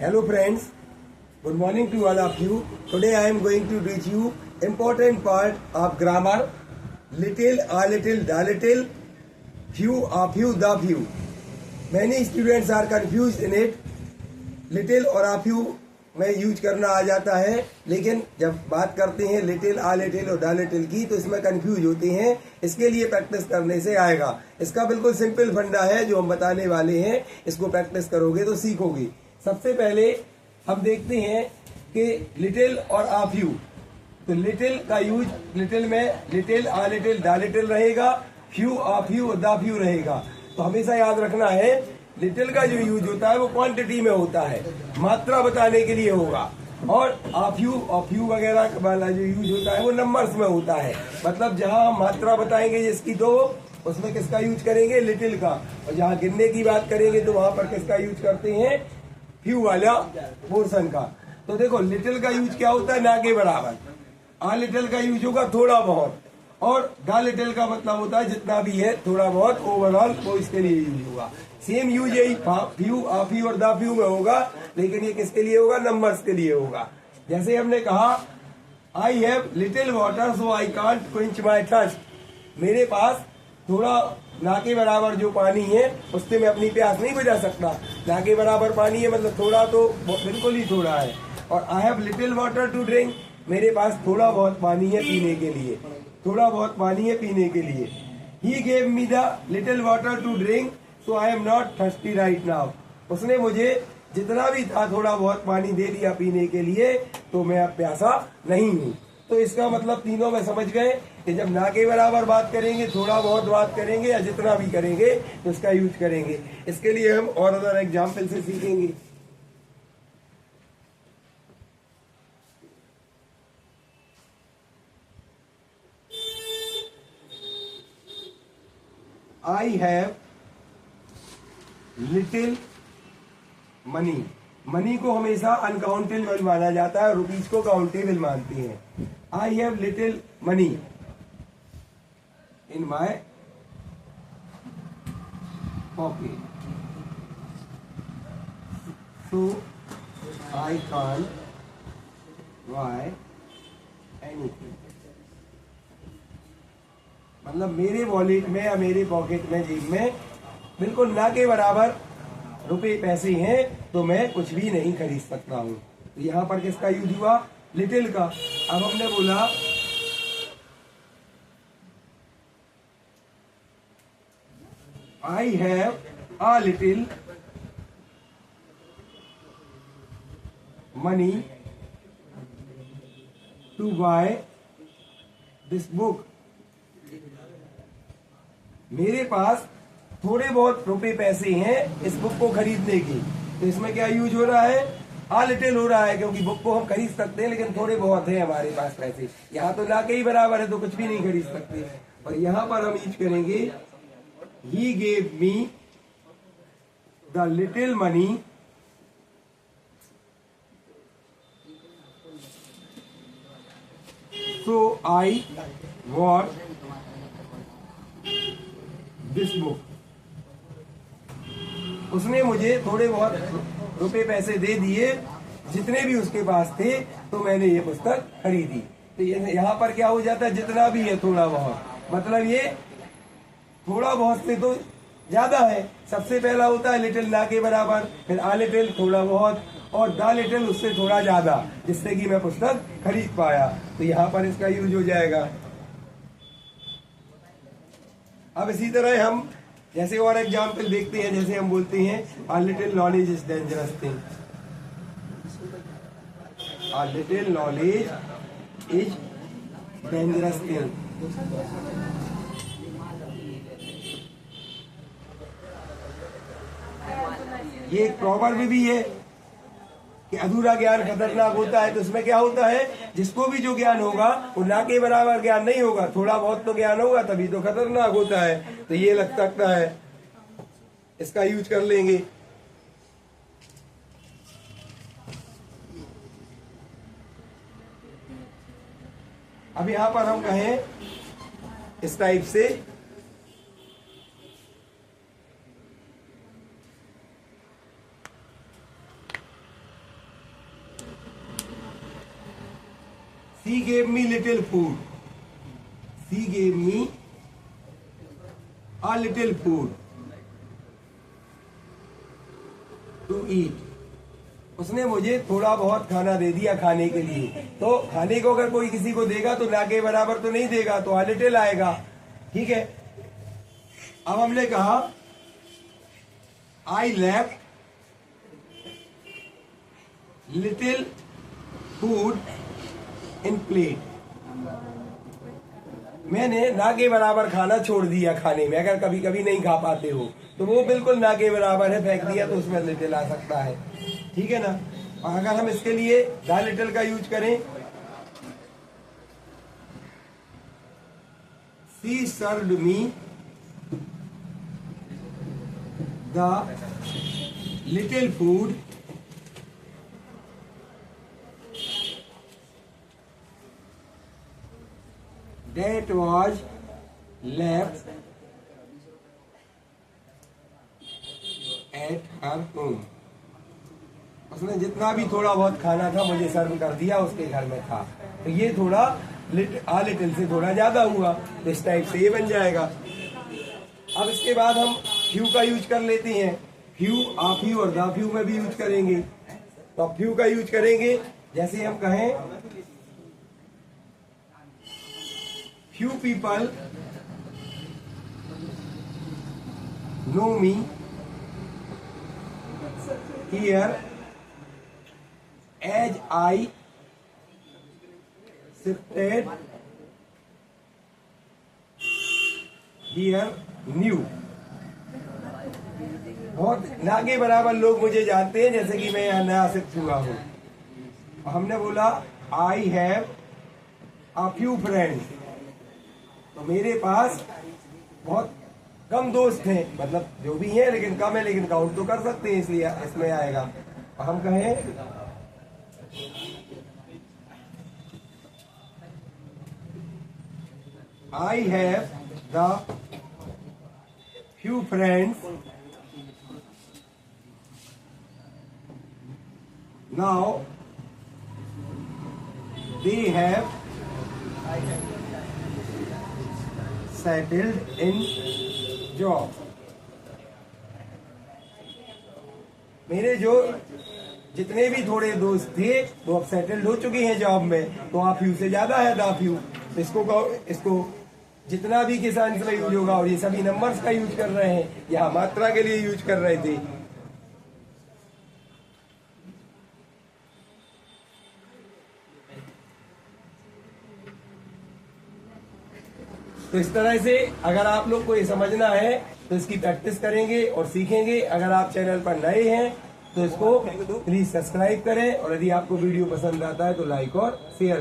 Hello friends, good morning to all of you. Today I am going to teach you important part of grammar. Little, a little, the little, few, a few, the few. Many students are confused in it. Little और a few में use करना आ जाता है, लेकिन जब बात करते हैं लिटिल, आ लिटिल और द लिटिल की तो इसमें कंफ्यूज होते हैं। इसके लिए प्रैक्टिस करने से आएगा। इसका बिल्कुल सिंपल फंडा है जो हम बताने वाले हैं। इसको प्रैक्टिस करोगे तो सीखोगे। सबसे पहले हम देखते हैं कि लिटिल और आ फ्यू। तो लिटिल का यूज लिटिल में little, uh little, the little रहेगा, फ्यू, आ फ्यू और द फ्यू रहेगा। तो हमेशा याद रखना है लिटिल का जो यूज होता है वो क्वांटिटी में होता है, मात्रा बताने के लिए होगा। और आ फ्यू वगैरह वाला जो यूज होता है वो नंबर्स में होता है। मतलब जहां हम मात्रा बताएंगे जिसकी तो उसमें किसका यूज करेंगे, लिटिल का। और जहां गिनने की बात करेंगे तो वहां पर किसका यूज करते हैं, फ्यू वाला पोर्शन का। तो देखो लिटिल का यूज क्या होता है, ना के बराबर। आ लिटिल का यूज होगा थोड़ा बहुत, और द लिटिल का मतलब होता है जितना भी है थोड़ा बहुत, ओवरऑल वो इसके लिए यूज होगा। सेम यूज यही फ्यू, आ फ्यू और द फ्यू में होगा, लेकिन ये किसके लिए होगा, नंबर्स के लिए होगा। जैसे हमने कहा I have little water so I can't quench my thirst. मेरे पास थोड़ा ना के बराबर जो पानी है उससे मैं अपनी प्यास नहीं बुझा सकता। ना के बराबर पानी है मतलब थोड़ा तो बिल्कुल ही थोड़ा है। और I have little water to drink, मेरे पास थोड़ा बहुत पानी है पीने के लिए, थोड़ा बहुत पानी है पीने के लिए। He gave me the little water to drink so I am not thirsty right now. उसने मुझे जितना भी था थोड़ा बहुत पानी दे दिया पीने के लिए, तो मैं अब प्यासा नहीं हूँ। तो इसका मतलब तीनों में समझ गए कि जब ना के बराबर बात करेंगे, थोड़ा बहुत बात करेंगे या जितना भी करेंगे तो इसका यूज करेंगे। इसके लिए हम और अदर एग्जाम्पल से सीखेंगे। आई हैव लिटिल मनी। मनी को हमेशा अनकाउंटेबल माना जाता है, रुपीज को काउंटेबल मानते हैं। आई have little money in my pocket so I can't buy anything. मतलब मेरे वॉलेट में या मेरे पॉकेट में, जेब में बिल्कुल ना के बराबर रुपए पैसे हैं, तो मैं कुछ भी नहीं खरीद सकता हूँ। तो यहाँ पर किसका यूज हुआ, लिटिल का। अब हमने बोला I have a little money to buy this book. मेरे पास थोड़े बहुत रुपए पैसे हैं इस बुक को खरीदने की। तो इसमें क्या यूज हो रहा है, आ लिटिल हो रहा है, क्योंकि बुक को हम खरीद सकते हैं लेकिन थोड़े बहुत है हमारे पास पैसे। यहाँ तो ना के ही बराबर है तो कुछ भी नहीं खरीद सकते। और यहाँ पर हम यूज करेंगे ही gave me the little money so I what this book. उसने मुझे थोड़े बहुत रुपए पैसे दे दिए, जितने भी उसके पास थे, तो मैंने ये पुस्तक खरीदी। तो ये यहाँ पर क्या हो जाता है, जितना भी है थोड़ा बहुत, मतलब ये थोड़ा बहुत से तो ज्यादा है। सबसे पहला होता है लिटिल ना के बराबर, फिर आ लिटिल थोड़ा बहुत, और द लिटिल उससे थोड़ा ज्यादा, जिससे कि मैं पुस्तक खरीद पाया। तो यहाँ पर इसका यूज हो जाएगा। अब इसी तरह हम जैसे और एग्जाम्पल देखते हैं। जैसे हम बोलते हैं a little knowledge is dangerous thing। a little knowledge is dangerous thing। ये एक प्रॉवर्ब भी है कि अधूरा ज्ञान खतरनाक होता है। तो इसमें क्या होता है, जिसको भी जो ज्ञान होगा वो ना के बराबर ज्ञान नहीं होगा, थोड़ा बहुत तो ज्ञान होगा, तभी तो खतरनाक होता है। तो ये लग सकता है, इसका यूज कर लेंगे। अब यहां पर हम कहें इस टाइप से She gave me little food. She gave me a little food to eat. उसने मुझे थोड़ा बहुत खाना दे दिया खाने के लिए. तो खाने को अगर कोई किसी को देगा तो ना के बराबर तो नहीं देगा, तो a little आएगा. ठीक है. अब हमने कहा I left little food in plate. मैंने ना के बराबर खाना छोड़ दिया खाने में. अगर कभी कभी नहीं खा पाते हो तो वो बिल्कुल ना के बराबर है, फेंक दिया तो उसमें लिटिल आ सकता है. ठीक है ना. और अगर हम इसके लिए द लिटिल का यूज करें, she served me the little food that was left at her home. उसने जितना भी थोड़ा बहुत खाना था मुझे सर्व कर दिया, उसके घर में था. तो ये थोड़ा आ लिटिल से थोड़ा ज्यादा हुआ, तो इस टाइप से ये बन जाएगा. अब इसके बाद हम फ्यू का यूज कर लेते हैं. फ्यू, आ फ्यू और द फ्यू में भी यूज करेंगे. तो अब फ्यू का यूज करेंगे. जैसे हम कहें few people know me here as I shifted here new. बहुत ना के बराबर लोग मुझे जानते हैं, जैसे कि मैं यहाँ नया शिफ्ट हुआ हूँ. हमने बोला I have a few friends. तो मेरे पास बहुत कम दोस्त हैं, मतलब जो भी हैं लेकिन कम है, लेकिन काउंट तो कर सकते हैं, इसलिए इसमें आएगा. हम कहें I have the few friends now they have settled in job. मेरे जो जितने भी थोड़े दोस्त थे वो अब सेटल्ड हो चुके हैं जॉब में. तो आप फ्यू से ज्यादा है द फ्यू. इसको जितना भी किसान में यूज होगा, और ये सभी नंबर्स का यूज कर रहे हैं, यहाँ मात्रा के लिए यूज कर रहे थे. तो इस तरह से अगर आप लोग को ये समझना है तो इसकी प्रैक्टिस करेंगे और सीखेंगे. अगर आप चैनल पर नए हैं तो इसको प्लीज सब्सक्राइब करें, और यदि आपको वीडियो पसंद आता है तो लाइक और शेयर